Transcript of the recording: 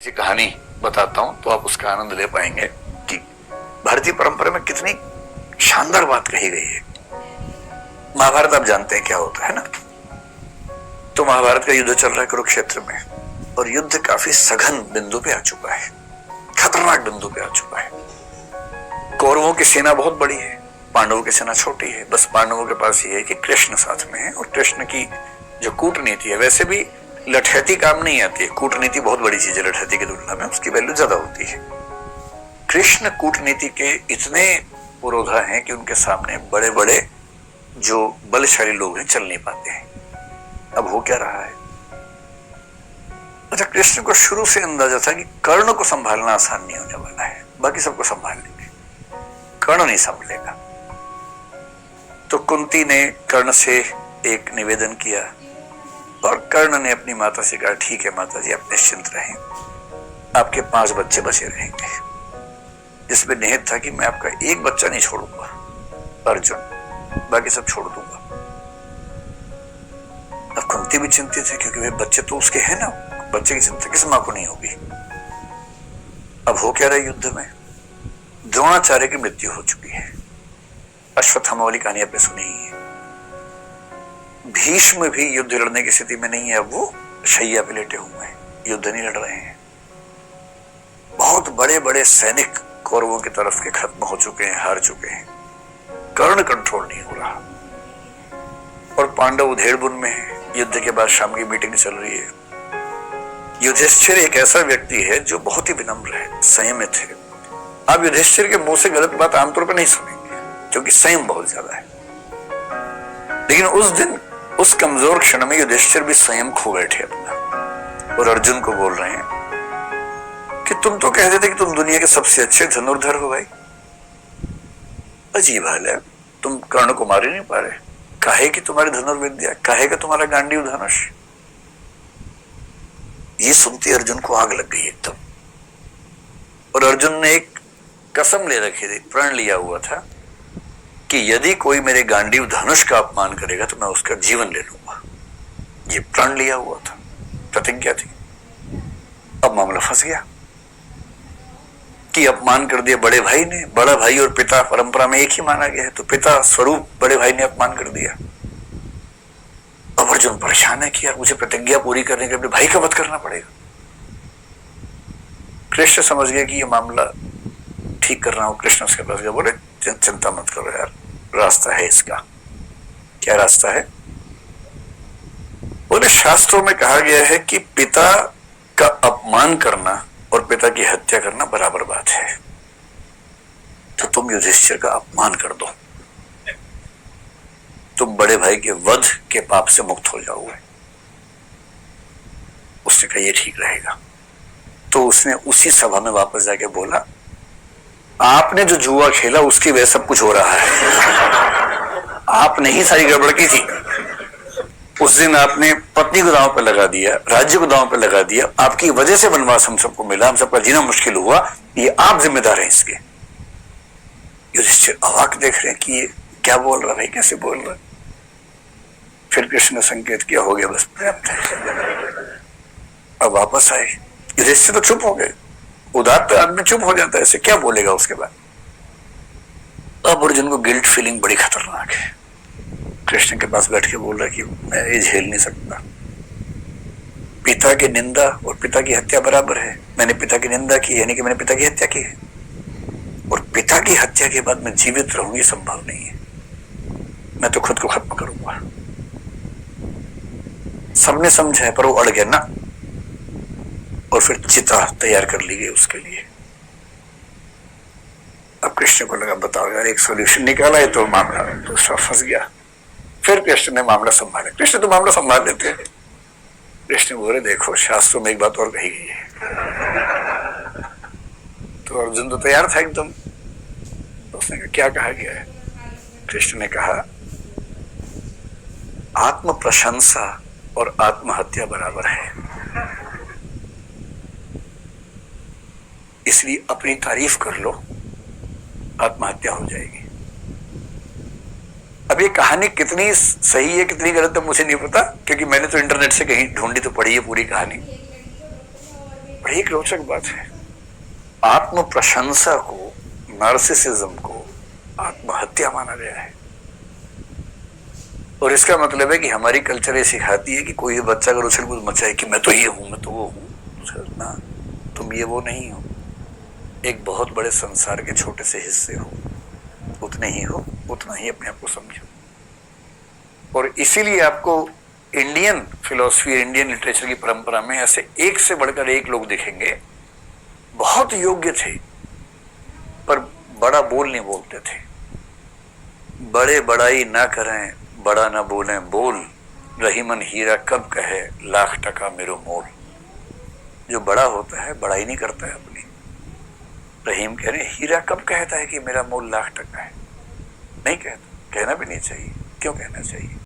किसी कहानी बताता हूं तो आप उसका आनंद ले पाएंगे कि भारतीय परंपरा में कितनी शानदार बात कही गई है। महाभारत आप जानते हैं क्या होता है ना। तो महाभारत का युद्ध चल रहा है कुरुक्षेत्र में और युद्ध काफी सघन बिंदु पे आ चुका है, खतरनाक बिंदु पे आ चुका है। कौरवों की सेना बहुत बड़ी है, पांडवों की सेना छोटी है। बस पांडवों के पास ये है कि कृष्ण साथ में है और कृष्ण की जो कूटनीति है, वैसे भी लठैती काम नहीं आती है, कूटनीति बहुत बड़ी चीज है लठैती की तुलना में, उसकी वैल्यू ज्यादा होती है। कृष्ण कूटनीति के इतने पुरोधा हैं कि उनके सामने बड़े बड़े जो बलशाली लोग हैं चल नहीं पाते हैं। अब हो क्या रहा है? अच्छा, कृष्ण को शुरू से अंदाजा था कि कर्ण को संभालना आसान नहीं होने वाला है, बाकी सबको संभाल लेंगे, कर्ण नहीं संभलेगा। तो कुंती ने कर्ण से एक निवेदन किया और कर्ण ने अपनी माता से कहा, ठीक है माता जी, आप निश्चिंत रहें, आपके 5 बच्चे बचे रहेंगे। जिसमें निहित था कि मैं आपका एक बच्चा नहीं छोड़ूंगा, अर्जुन, बाकी सब छोड़ दूंगा। अब कुंती भी चिंतित है क्योंकि वे बच्चे तो उसके हैं ना, बच्चे की चिंता किस मां को नहीं होगी। अब हो क्या रहा है युद्ध में? द्रोणाचार्य की मृत्यु हो चुकी है। अश्वत्थामा वाली कहानी आपने सुनी ही है। भीष्म भी युद्ध लड़ने की स्थिति में नहीं है, अब वो शैया पे लेटे हुए हैं, युद्ध नहीं लड़ रहे हैं। बहुत बड़े बड़े सैनिक कौरवों की तरफ के खत्म हो चुके हैं, हार चुके हैं। कर्ण कंट्रोल नहीं हो रहा और पांडव उधेड़बुन में है। युद्ध के बाद शाम की मीटिंग चल रही है। युधिष्ठिर एक ऐसा व्यक्ति है जो बहुत ही विनम्र है, संयमित है। आप युधिष्ठिर के मुंह से गलत बात आमतौर पर नहीं सुनेंगे क्योंकि संयम बहुत ज्यादा है। लेकिन उस दिन उस कमजोर क्षण में युधिष्ठिर भी संयम खो बैठे अपना और अर्जुन को बोल रहे हैं कि तुम तो कहते थे कि तुम दुनिया के सबसे अच्छे धनुर्धर हो भाई। अजीब हाल है, तुम कर्ण को मार ही नहीं पा रहे। काहे की तुम्हारी धनुर्विद्या, काहे का तुम्हारा गांडीव धनुष। ये सुनते अर्जुन को आग लग गई एकदम। और अर्जुन ने एक कसम ले रखी थी, प्रण लिया हुआ था कि यदि कोई मेरे गांडीव धनुष का अपमान करेगा तो मैं उसका जीवन ले लूंगा। ये प्रण लिया हुआ था, प्रतिज्ञा थी। अब मामला फंस गया कि अपमान कर दिया बड़े भाई ने। बड़ा भाई और पिता परंपरा में एक ही माना गया है, तो पिता स्वरूप बड़े भाई ने अपमान कर दिया। अब अर्जुन परेशान है कि यार मुझे प्रतिज्ञा पूरी करने के लिए अपने भाई का वध करना पड़ेगा। कृष्ण समझ गया कि ये मामला ठीक कर रहा हूं। कृष्ण उसके पास गया, बोले चिंता मत करो यार, रास्ता है इसका। क्या रास्ता है? बोले शास्त्रों में कहा गया है कि पिता का अपमान करना और पिता की हत्या करना बराबर बात है। तो तुम युधिष्ठिर का अपमान कर दो, तुम बड़े भाई के वध के पाप से मुक्त हो जाओगे। उसने कहा ये ठीक रहेगा। तो उसने उसी सभा में वापस जाके बोला, आपने जो जुआ खेला उसकी वजह सब कुछ हो रहा है। आपने ही सारी गड़बड़ की थी। उस दिन आपने पत्नी को दांव पे लगा दिया, राज्य को दांव पे लगा दिया, आपकी वजह से वनवास हम सबको मिला, हम सबका जीना मुश्किल हुआ, ये आप जिम्मेदार हैं इसके। युधिष्ठिर अवाक देख रहे हैं कि ये क्या बोल रहा है, कैसे बोल रहा है। फिर कृष्ण ने संकेत किया, हो गया बस पर्याप्त है। अब वापस आए। युधिष्ठिर तो चुप हो गए। उदात्त आदमी चुप हो जाता है, ऐसे क्या बोलेगा उसके बाद। अब अर्जुन को गिल्ट फीलिंग बड़ी खतरनाक है। कृष्ण के पास बैठ के बोल रहा कि मैं ये झेल नहीं सकता। पिता की निंदा और पिता की हत्या बराबर है। मैंने पिता की निंदा की यानी कि मैंने पिता की हत्या की है, और पिता की हत्या के बाद मैं जीवित रहूं ये संभव नहीं है। मैं तो खुद को खत्म करूंगा। सबने समझा है पर वो अड़ गया ना, और फिर चिता तैयार कर ली गई उसके लिए। अब कृष्ण को लगा बताओ यार एक सॉल्यूशन निकाला है तो मामला दूसरा फंस गया। फिर कृष्ण ने मामला संभाला। कृष्ण तो मामला संभाल लेते हैं। कृष्ण बोले देखो शास्त्रों में एक बात और कही गई है। तो अर्जुन तो तैयार था एकदम। तो उसने कहा क्या कहा गया है? कृष्ण ने कहा आत्म प्रशंसा और आत्महत्या बराबर है, इसलिए अपनी तारीफ कर लो, आत्महत्या हो जाएगी। अब ये कहानी कितनी सही है कितनी गलत है मुझे नहीं पता, क्योंकि मैंने तो इंटरनेट से कहीं ढूंढी तो पढ़ी है पूरी कहानी। बड़ी एक रोचक बात है, आत्म प्रशंसा को, नार्सिसिज्म को आत्महत्या माना गया है। और इसका मतलब है कि हमारी कल्चर ये सिखाती है कि कोई बच्चा अगर उछल कूद मचाए कि मैं तो ये हूं, मैं तो वो हूं, ना, तुम ये वो नहीं हो, एक बहुत बड़े संसार के छोटे से हिस्से हो, उतने ही हो, उतना ही अपने आप को समझो। और इसीलिए आपको इंडियन फिलॉसफी, इंडियन लिटरेचर की परंपरा में ऐसे एक से बढ़कर एक लोग दिखेंगे, बहुत योग्य थे पर बड़ा बोल नहीं बोलते थे। बड़े बड़ाई ना करें, बड़ा ना बोलें बोल, रहीमन हीरा कब कहे लाख टका मेरो मोल। जो बड़ा होता है बड़ाई नहीं करता है अपनी। रहीम कह रहे हीरा कब कहता है कि मेरा मोल लाख टका है, नहीं कहता, कहना भी नहीं चाहिए। क्यों कहना चाहिए?